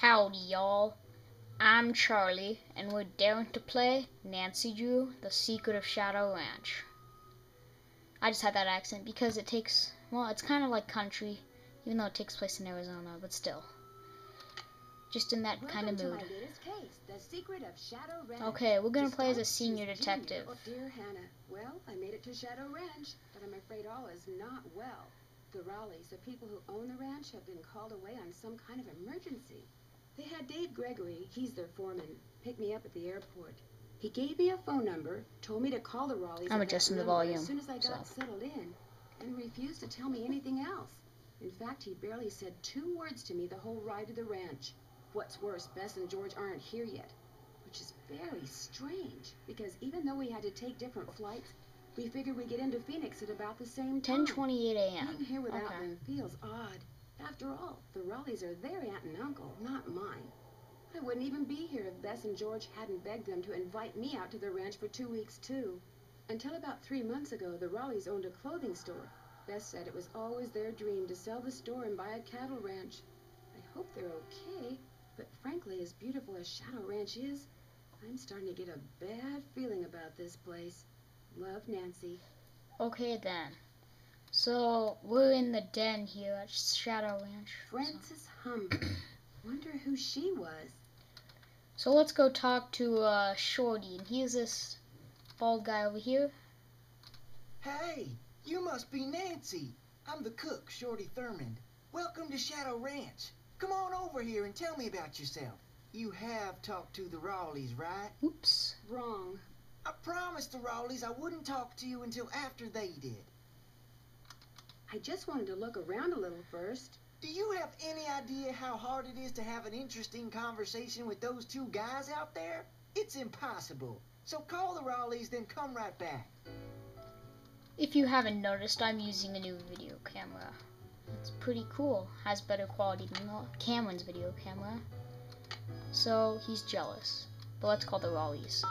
Howdy, y'all. I'm Charlie, and we're daring to play Nancy Drew, The Secret of Shadow Ranch. I just had that accent because it takes, well, it's kind of like country, even though it takes place in Arizona, but still. Just in that kind of mood. Okay, we're gonna play as a senior detective. Oh, dear Hannah. Well, I made it to Shadow Ranch, but I'm afraid all is not well. The Rawleys, the people who own the ranch, have been called away on some kind of emergency. They had Dave Gregory, he's their foreman, pick me up at the airport. He gave me a phone number, told me to call the Rawleys I'm adjusting the volume as soon as I got settled in, and refused to tell me anything else. In fact, he barely said 2 words to me the whole ride to the ranch. What's worse, Bess and George aren't here yet, which is very strange, because even though we had to take different flights, we figured we'd get into Phoenix at about the same time. 10:28 a.m. Being here without them feels odd. After all, the Rawleys are their aunt and uncle, not mine. I wouldn't even be here if Bess and George hadn't begged them to invite me out to the ranch for 2 weeks, too. Until about 3 months ago, the Rawleys owned a clothing store. Bess said it was always their dream to sell the store and buy a cattle ranch. I hope they're okay, but frankly, as beautiful as Shadow Ranch is, I'm starting to get a bad feeling about this place. Love, Nancy. Okay then. So we're in the den here at Shadow Ranch. Frances Humber. Wonder who she was. So let's go talk to Shorty, and he's this bald guy over here. Hey, you must be Nancy. I'm the cook, Shorty Thurmond. Welcome to Shadow Ranch. Come on over here and tell me about yourself. You have talked to the Rawleys, right? Oops. Wrong. I promised the Rawleys I wouldn't talk to you until after they did. I just wanted to look around a little first. Do you have any idea how hard it is to have an interesting conversation with those 2 guys out there? It's impossible. So call the Rawleys, then come right back. If you haven't noticed, I'm using a new video camera. It's pretty cool. Has better quality than Cameron's video camera. So he's jealous. But let's call the Rawleys.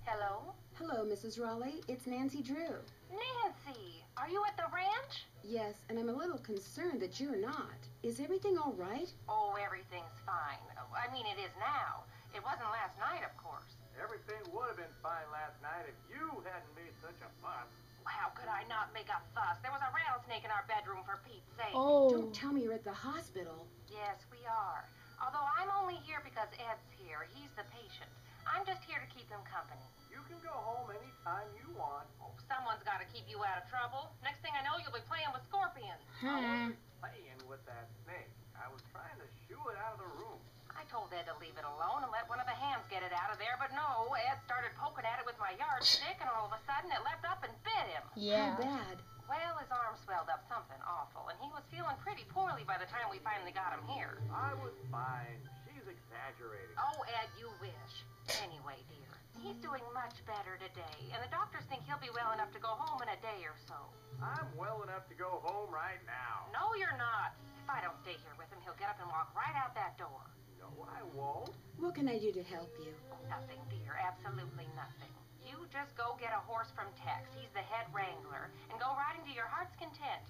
Hello? Hello, Mrs. Rawley. It's Nancy Drew. Nancy, are you at the ranch? Yes, and I'm a little concerned that you're not. Is everything all right? Oh, everything's fine. I mean, it is now. It wasn't last night, of course. Everything would have been fine last night if you hadn't made such a fuss. How could I not make a fuss? There was a rattlesnake in our bedroom, for Pete's sake. Oh. Don't tell me you're at the hospital. Yes, we are. Although I'm only here because Ed's here. He's the patient. I'm just here to keep him company. You can go home anytime you want. Oh, someone's got to keep you out of trouble. Next thing I know, you'll be playing with scorpions. I wasn't playing with that snake. I was trying to shoo it out of the room. I told Ed to leave it alone and let one of the hands get it out of there, but no, Ed started poking at it with my yardstick, and all of a sudden it leapt up and bit him. Yeah. How bad? Well, his arm swelled up something awful, and he was feeling pretty poorly by the time we finally got him here. I was fine. She's exaggerating. Oh, Ed, you wish. Anyway, dear, he's doing much better today, and the doctors think he'll be well enough to go home in a day or so. I'm well enough to go home right now. No, you're not. If I don't stay here with him, he'll get up and walk right out that door. No, I won't. What can I do to help you? Nothing, dear. Absolutely nothing. You just go get a horse from Tex. He's the head wrangler. And go riding to your heart's content.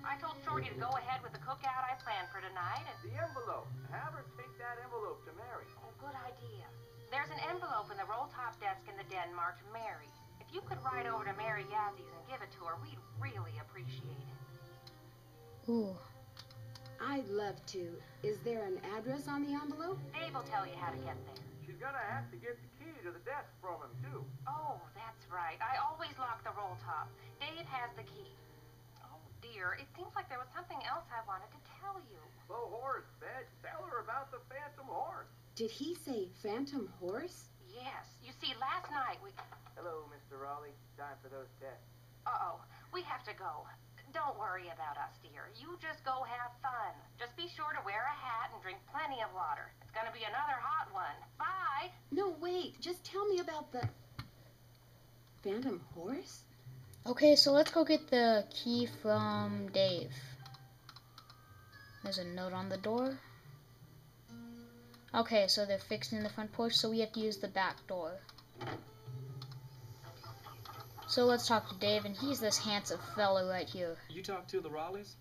I told Shorty to go ahead with the cookout I planned for tonight. And The envelope. Have her take that envelope to Mary. oh, good idea. There's an envelope in the roll-top desk in the den marked Mary. If you could ride over to Mary Yazzy's and give it to her, we'd really appreciate it. Ooh. I'd love to. Is there an address on the envelope? Dave will tell you how to get there. She's gonna have to get the key to the desk from him, too. Oh, that's right. I always lock the roll top. Dave has the key. Oh, dear, it seems like there was something else I wanted to tell you. The horse, Bed. Tell her about the phantom horse. Did he say phantom horse? Yes, you see, last night we... Hello, Mr. Raleigh. Time for those tests. Uh-oh, we have to go. Don't worry about us, dear. You just go have fun. Just be sure to wear a hat and drink plenty of water. It's gonna be another hot one. Bye! No, wait. Just tell me about the... phantom horse? Okay, so let's go get the key from Dave. There's a note on the door. Okay, so they're fixing the front porch, so we have to use the back door. So let's talk to Dave, and he's this handsome fellow right here. You talked to the Rawleys?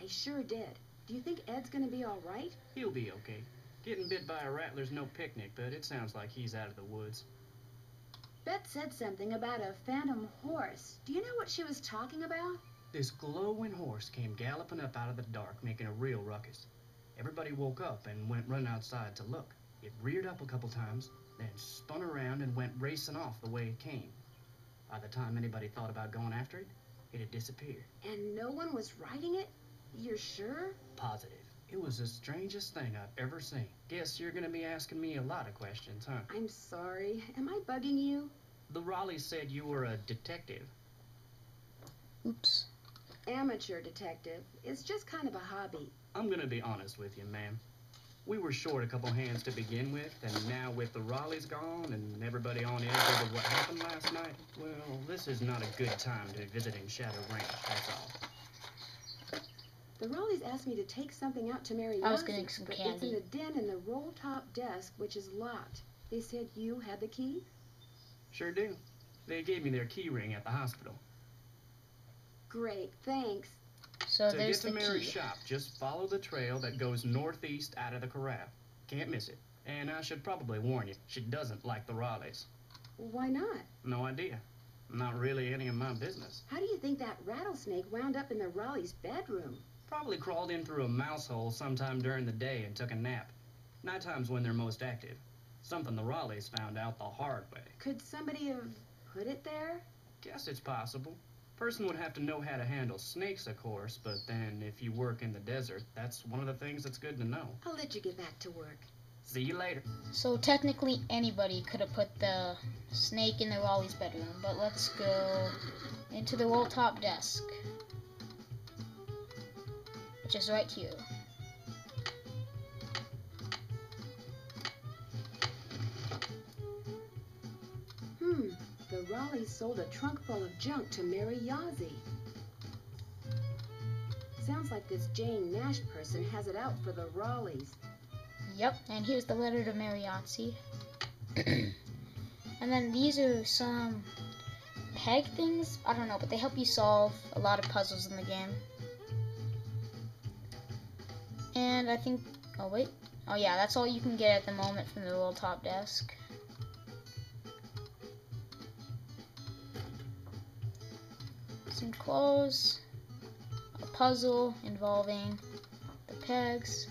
I sure did. Do you think Ed's gonna be all right? He'll be okay. Getting bit by a rattler's no picnic, but it sounds like he's out of the woods. Bet said something about a phantom horse. Do you know what she was talking about? This glowing horse came galloping up out of the dark, making a real ruckus. Everybody woke up and went running outside to look. It reared up a couple times, then spun around and went racing off the way it came. By the time anybody thought about going after it, it had disappeared. And no one was riding it? You're sure? Positive. It was the strangest thing I've ever seen. Guess you're gonna be asking me a lot of questions, huh? I'm sorry. Am I bugging you? The Rawleys said you were a detective. Oops. Amateur detective. It's just kind of a hobby. I'm gonna be honest with you, ma'am. We were short a couple hands to begin with, and now with the Rawleys gone and everybody on edge over what happened last night, well, this is not a good time to be visiting Shadow Ranch, that's all. The Rawleys asked me to take something out to Mary I was Yossi, getting some but candy. it's in the den in the roll-top desk, which is locked. They said you had the key? Sure do. They gave me their key ring at the hospital. Great, thanks. So To there's get the to Mary's key. shop, just follow the trail that goes northeast out of the corral. Can't miss it. And I should probably warn you, she doesn't like the Rawleys. Why not? No idea. Not really any of my business. How do you think that rattlesnake wound up in the Raleigh's bedroom? Probably crawled in through a mouse hole sometime during the day and took a nap. Nighttime's when they're most active. Something the Rawleys found out the hard way. Could somebody have put it there? Guess it's possible. Person would have to know how to handle snakes, of course, but then if you work in the desert, that's one of the things that's good to know. I'll let you get back to work. See you later. So technically anybody could have put the snake in the Raleigh's bedroom, but let's go into the roll-top desk, which is right here. The Raleighs sold a trunk full of junk to Mary Yossi. Sounds like this Jane Nash person has it out for the Raleighs. Yep, and here's the letter to Mary Yossi. And then these are some peg things. I don't know, but they help you solve a lot of puzzles in the game. And I think, oh wait, oh yeah, that's all you can get at the moment from the roll-top desk. Some clothes, a puzzle involving the pegs.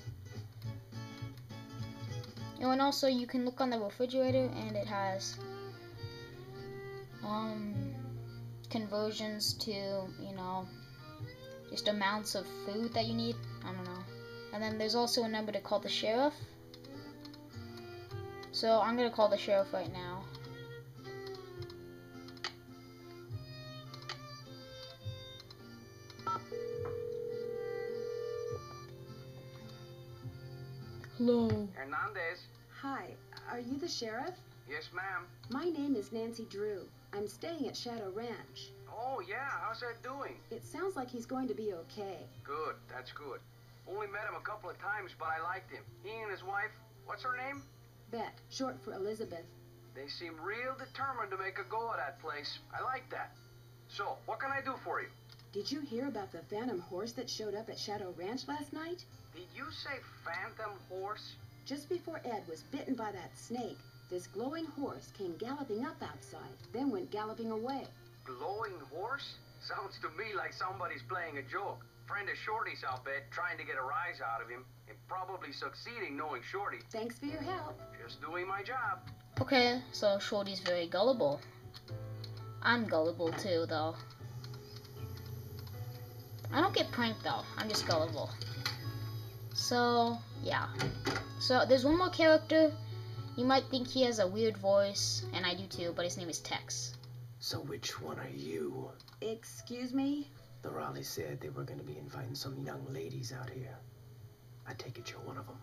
Oh, and also you can look on the refrigerator and it has conversions to, you know, just amounts of food that you need. I don't know. And then there's also a number to call the sheriff. So I'm gonna call the sheriff right now. Hello. Hernandez? Hi, are you the sheriff? Yes, ma'am. My name is Nancy Drew. I'm staying at Shadow Ranch. Oh, yeah, how's that doing? It sounds like he's going to be okay. Good, that's good. Only met him a couple of times, but I liked him. He and his wife, what's her name? Bet, short for Elizabeth. They seem real determined to make a go of that place. I like that. So, what can I do for you? Did you hear about the phantom horse that showed up at Shadow Ranch last night? Did you say phantom horse? Just before Ed was bitten by that snake, this glowing horse came galloping up outside, then went galloping away. Glowing horse? Sounds to me like somebody's playing a joke. Friend of Shorty's, I'll bet, trying to get a rise out of him, and probably succeeding knowing Shorty. Thanks for your help. Just doing my job. Okay, so Shorty's very gullible. I'm gullible too, though. I don't get pranked though, I'm just gullible. So, yeah. So, there's one more character. You might think he has a weird voice, and I do too, but his name is Tex. So which one are you? Excuse me? The Raleigh said they were going to be inviting some young ladies out here. I take it you're one of them.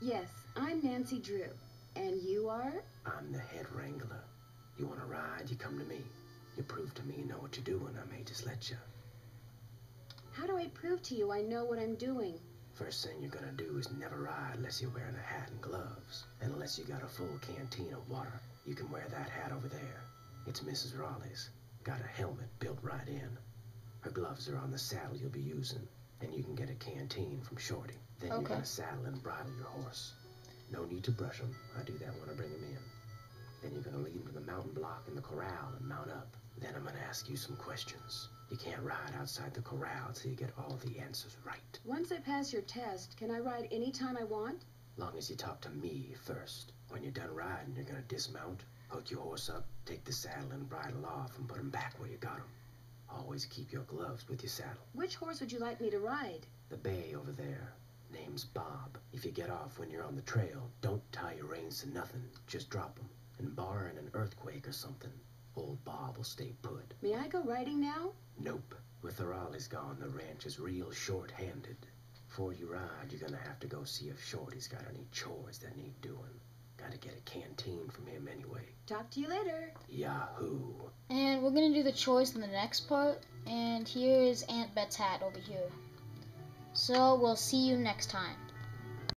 Yes, I'm Nancy Drew. And you are? I'm the head wrangler. You want to ride, you come to me. You prove to me you know what you're doing, I may just let you. How do I prove to you I know what I'm doing? First thing you're gonna do is never ride unless you're wearing a hat and gloves. And unless you got a full canteen of water. You can wear that hat over there. It's Mrs. Rawley's. Got a helmet built right in. Her gloves are on the saddle you'll be using, and you can get a canteen from Shorty. Then you're Okay. gonna saddle and bridle your horse. No need to brush him. I do that when I bring him in. Then you're gonna lead him to the mountain block in the corral and mount up. Then I'm gonna ask you some questions. You can't ride outside the corral till you get all the answers right. Once I pass your test, can I ride any time I want? Long as you talk to me first. When you're done riding, you're gonna dismount, hook your horse up, take the saddle and bridle off, and put him back where you got him. Always keep your gloves with your saddle. Which horse would you like me to ride? The bay over there. Name's Bob. If you get off when you're on the trail, don't tie your reins to nothing. Just drop them. And barring an earthquake or something, old Bob will stay put. May I go riding now? Nope. With the Rawleys gone, the ranch is real short-handed. Before you ride, you're gonna have to go see if Shorty's got any chores that need doing. Gotta get a canteen from him anyway. Talk to you later. Yahoo! And we're gonna do the choice in the next part. And here is Aunt Bet's hat over here. So we'll see you next time.